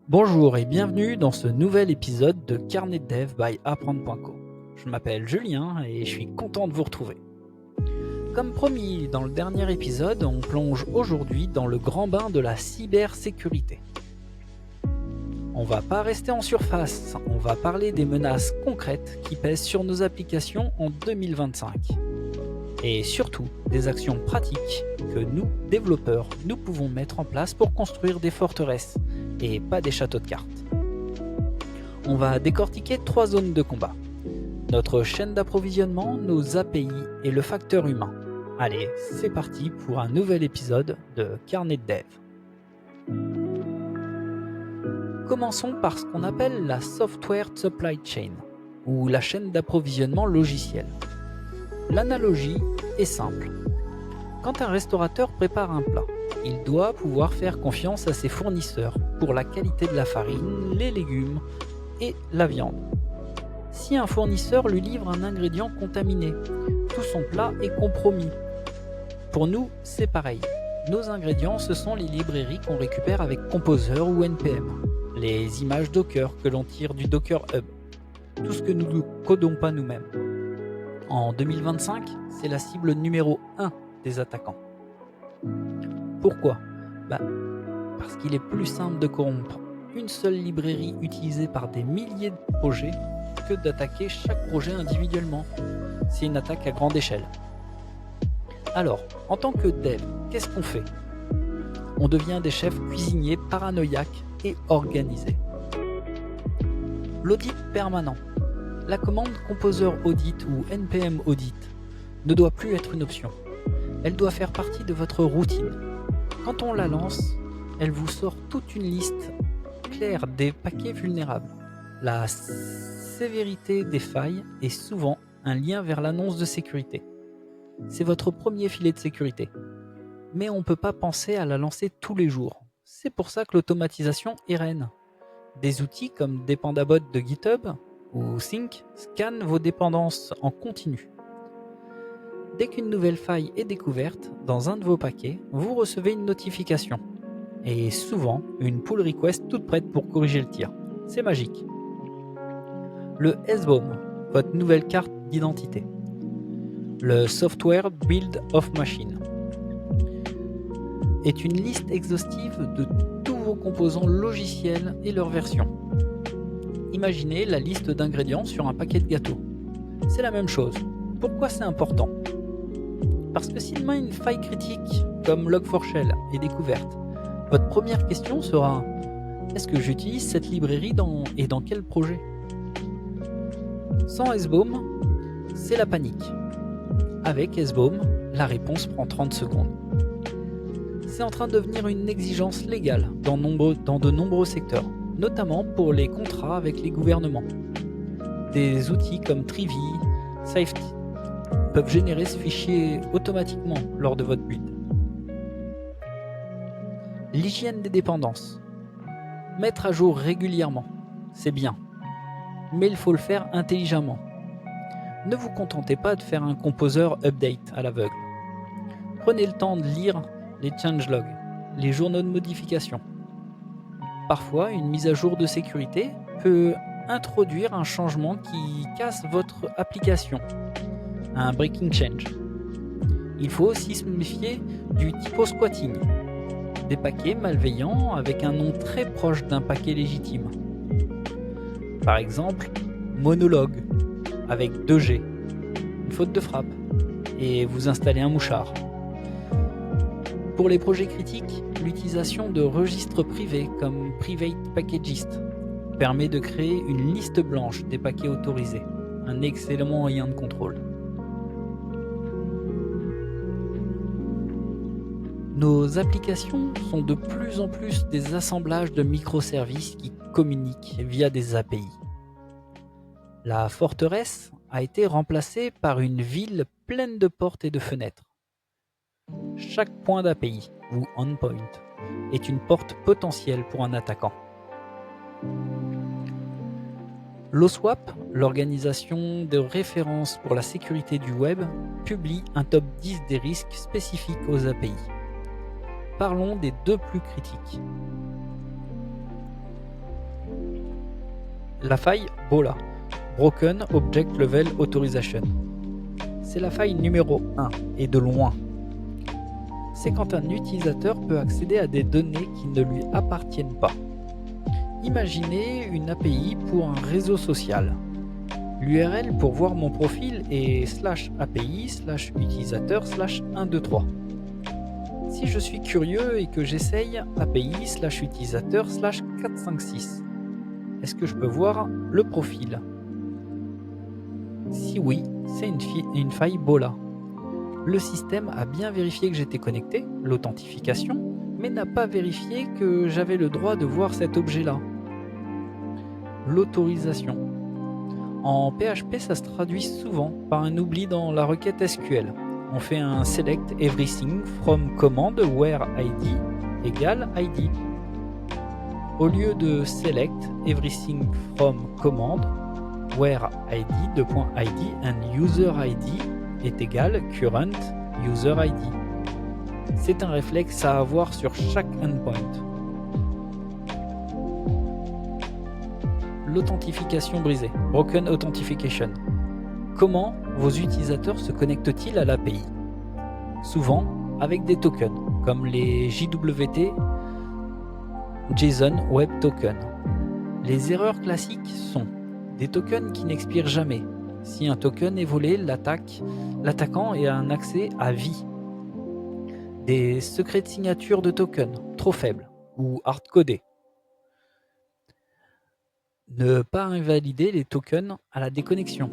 Bonjour et bienvenue dans ce nouvel épisode de Carnet de Dev by Apprendre.co. Je m'appelle Julien et je suis content de vous retrouver. Comme promis dans le dernier épisode, on plonge aujourd'hui dans le grand bain de la cybersécurité. On va pas rester en surface, on va parler des menaces concrètes qui pèsent sur nos applications en 2025. Et surtout, des actions pratiques que nous, développeurs, nous pouvons mettre en place pour construire des forteresses et pas des châteaux de cartes. On va décortiquer 3 zones de combat. Notre chaîne d'approvisionnement, nos API et le facteur humain. Allez, c'est parti pour un nouvel épisode de Carnet de Dev. Commençons par ce qu'on appelle la Software Supply Chain, ou la chaîne d'approvisionnement logiciel. L'analogie est simple. Quand un restaurateur prépare un plat, il doit pouvoir faire confiance à ses fournisseurs pour la qualité de la farine, les légumes et la viande. Si un fournisseur lui livre un ingrédient contaminé, tout son plat est compromis. Pour nous, c'est pareil. Nos ingrédients, ce sont les librairies qu'on récupère avec Composer ou NPM, les images Docker que l'on tire du Docker Hub, tout ce que nous ne codons pas nous-mêmes. En 2025, c'est la cible numéro 1 des attaquants. Pourquoi ? Parce qu'il est plus simple de corrompre une seule librairie utilisée par des milliers de projets que d'attaquer chaque projet individuellement. C'est une attaque à grande échelle. Alors, en tant que dev, qu'est-ce qu'on fait ? On devient des chefs cuisiniers paranoïaques et organisés. L'audit permanent. La commande Composer Audit ou NPM Audit ne doit plus être une option. Elle doit faire partie de votre routine. Quand on la lance, elle vous sort toute une liste claire des paquets vulnérables. La sévérité des failles est souvent un lien vers l'annonce de sécurité. C'est votre premier filet de sécurité. Mais on ne peut pas penser à la lancer tous les jours. C'est pour ça que l'automatisation est reine. Des outils comme Dependabot de GitHub ou Sync scannent vos dépendances en continu. Dès qu'une nouvelle faille est découverte dans un de vos paquets, vous recevez une notification. Et souvent, une pull request toute prête pour corriger le tir. C'est magique. Le SBOM, votre nouvelle carte d'identité. Le Software Build of Machine est une liste exhaustive de tous vos composants logiciels et leurs versions. Imaginez la liste d'ingrédients sur un paquet de gâteaux. C'est la même chose. Pourquoi c'est important ? Parce que si demain une faille critique comme Log4Shell est découverte, votre première question sera « Est-ce que j'utilise cette librairie et dans quel projet ?» Sans SBOM, c'est la panique. Avec SBOM, la réponse prend 30 secondes. C'est en train de devenir une exigence légale dans de nombreux secteurs, notamment pour les contrats avec les gouvernements. Des outils comme Trivy, Safety peuvent générer ce fichier automatiquement lors de votre build. L'hygiène des dépendances. Mettre à jour régulièrement, c'est bien, mais il faut le faire intelligemment. Ne vous contentez pas de faire un composer update à l'aveugle. Prenez le temps de lire les changelogs, les journaux de modification. Parfois, une mise à jour de sécurité peut introduire un changement qui casse votre application, un breaking change. Il faut aussi se méfier du typo-squatting, des paquets malveillants avec un nom très proche d'un paquet légitime. Par exemple, monologue avec 2G, une faute de frappe, et vous installez un mouchard. Pour les projets critiques, l'utilisation de registres privés comme Private Packagist permet de créer une liste blanche des paquets autorisés, un excellent moyen de contrôle. Nos applications sont de plus en plus des assemblages de microservices qui communiquent via des API. La forteresse a été remplacée par une ville pleine de portes et de fenêtres. Chaque point d'API, ou endpoint, est une porte potentielle pour un attaquant. L'OSWAP, l'organisation de référence pour la sécurité du web, publie un top 10 des risques spécifiques aux API. Parlons des 2 plus critiques. la faille BOLA, Broken Object Level Authorization. C'est la faille numéro 1 et de loin. C'est quand un utilisateur peut accéder à des données qui ne lui appartiennent pas. Imaginez une API pour un réseau social. L'URL pour voir mon profil est /API/utilisateur/123. Si je suis curieux et que j'essaye API/utilisateur/456, est-ce que je peux voir le profil? Si oui, c'est une faille BOLA. Le système a bien vérifié que j'étais connecté, l'authentification, mais n'a pas vérifié que j'avais le droit de voir cet objet-là. L'autorisation. En PHP, ça se traduit souvent par un oubli dans la requête SQL. On fait un select everything from command where ID égale ID. Au lieu de select everything from command where ID and user ID est égal current user ID. C'est un réflexe à avoir sur chaque endpoint. L'authentification brisée, Broken Authentication. Comment vos utilisateurs se connectent-ils à l'API? Souvent avec des tokens, comme les JWT JSON Web Token. Les erreurs classiques sont des tokens qui n'expirent jamais. Si un token est volé, l'attaquant a un accès à vie. Des secrets de signature de tokens trop faibles ou hard-codés. Ne pas invalider les tokens à la déconnexion.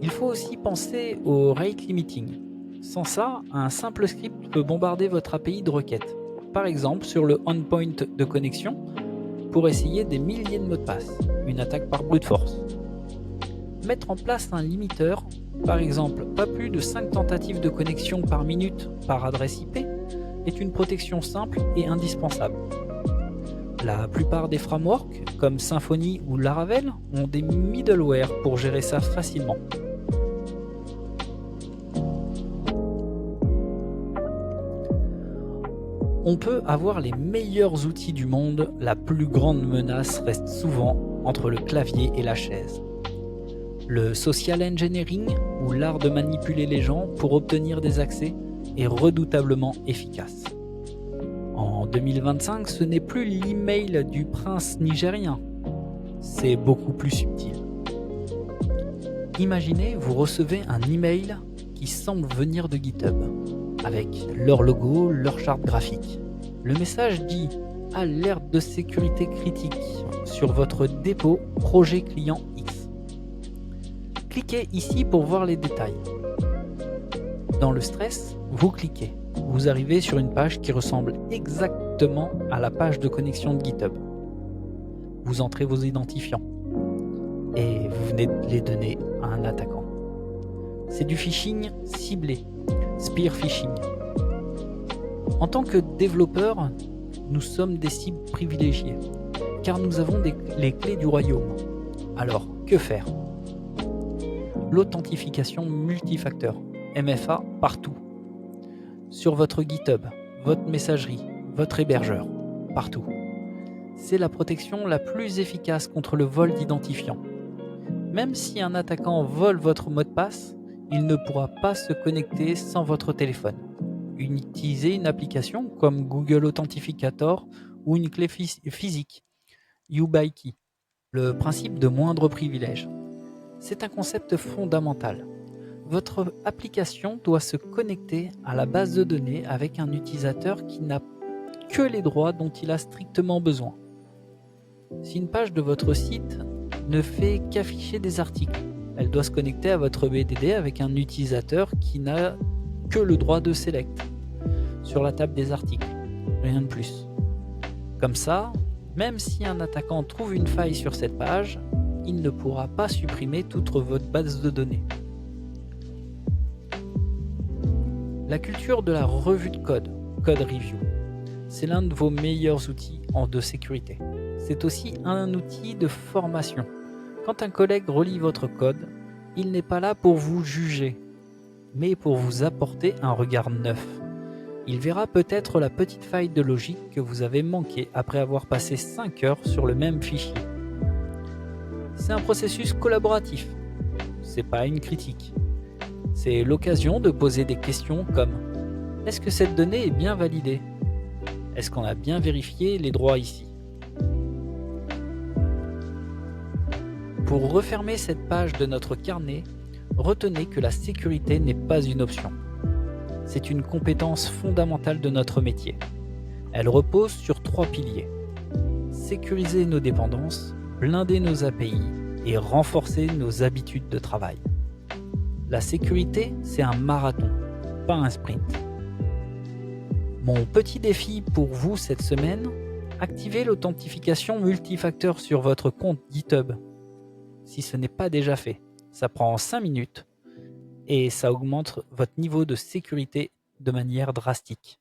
Il faut aussi penser au rate limiting. Sans ça, un simple script peut bombarder votre API de requêtes. Par exemple, sur le endpoint de connexion, pour essayer des milliers de mots de passe, une attaque par brute force. Mettre en place un limiteur, par exemple pas plus de 5 tentatives de connexion par minute par adresse IP, est une protection simple et indispensable. La plupart des frameworks, comme Symfony ou Laravel, ont des middleware pour gérer ça facilement. On peut avoir les meilleurs outils du monde, la plus grande menace reste souvent entre le clavier et la chaise. Le social engineering, ou l'art de manipuler les gens pour obtenir des accès, est redoutablement efficace. En 2025, ce n'est plus l'email du prince nigérien, c'est beaucoup plus subtil. Imaginez, vous recevez un email qui semble venir de GitHub, avec leur logo, leur charte graphique. Le message dit « Alerte de sécurité critique sur votre dépôt projet client X ». Cliquez ici pour voir les détails. Dans le stress, vous cliquez. Vous arrivez sur une page qui ressemble exactement à la page de connexion de GitHub. Vous entrez vos identifiants et vous venez de les donner à un attaquant. C'est du phishing ciblé, spear phishing. En tant que développeurs, nous sommes des cibles privilégiées, car nous avons les clés du royaume. Alors, que faire? L'authentification multifacteur, MFA partout. Sur votre GitHub, votre messagerie, votre hébergeur, partout. C'est la protection la plus efficace contre le vol d'identifiants. Même si un attaquant vole votre mot de passe, il ne pourra pas se connecter sans votre téléphone. Utilisez une application comme Google Authenticator ou une clé physique, YubiKey. Le principe de moindre privilège. C'est un concept fondamental. Votre application doit se connecter à la base de données avec un utilisateur qui n'a que les droits dont il a strictement besoin. Si une page de votre site ne fait qu'afficher des articles, elle doit se connecter à votre BDD avec un utilisateur qui n'a que le droit de select sur la table des articles, rien de plus. Comme ça, même si un attaquant trouve une faille sur cette page, il ne pourra pas supprimer toute votre base de données. La culture de la revue de code, code review, c'est l'un de vos meilleurs outils de sécurité. C'est aussi un outil de formation. Quand un collègue relit votre code, il n'est pas là pour vous juger, mais pour vous apporter un regard neuf. Il verra peut-être la petite faille de logique que vous avez manquée après avoir passé 5 heures sur le même fichier. c'est un processus collaboratif. C'est pas une critique. C'est l'occasion de poser des questions comme: est-ce que cette donnée est bien validée? Est-ce qu'on a bien vérifié les droits ici? Pour refermer cette page de notre carnet, retenez que la sécurité n'est pas une option. C'est une compétence fondamentale de notre métier. Elle repose sur 3 piliers: sécuriser nos dépendances, blinder nos API et renforcer nos habitudes de travail. La sécurité, c'est un marathon, pas un sprint. Mon petit défi pour vous cette semaine: activez l'authentification multifacteur sur votre compte GitHub. Si ce n'est pas déjà fait, ça prend 5 minutes et ça augmente votre niveau de sécurité de manière drastique.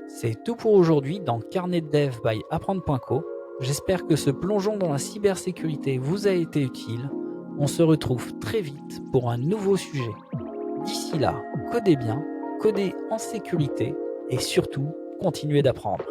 C'est tout pour aujourd'hui dans Carnet de Dev by Apprendre.co. J'espère que ce plongeon dans la cybersécurité vous a été utile. On se retrouve très vite pour un nouveau sujet. D'ici là, codez bien, codez en sécurité et surtout, continuez d'apprendre.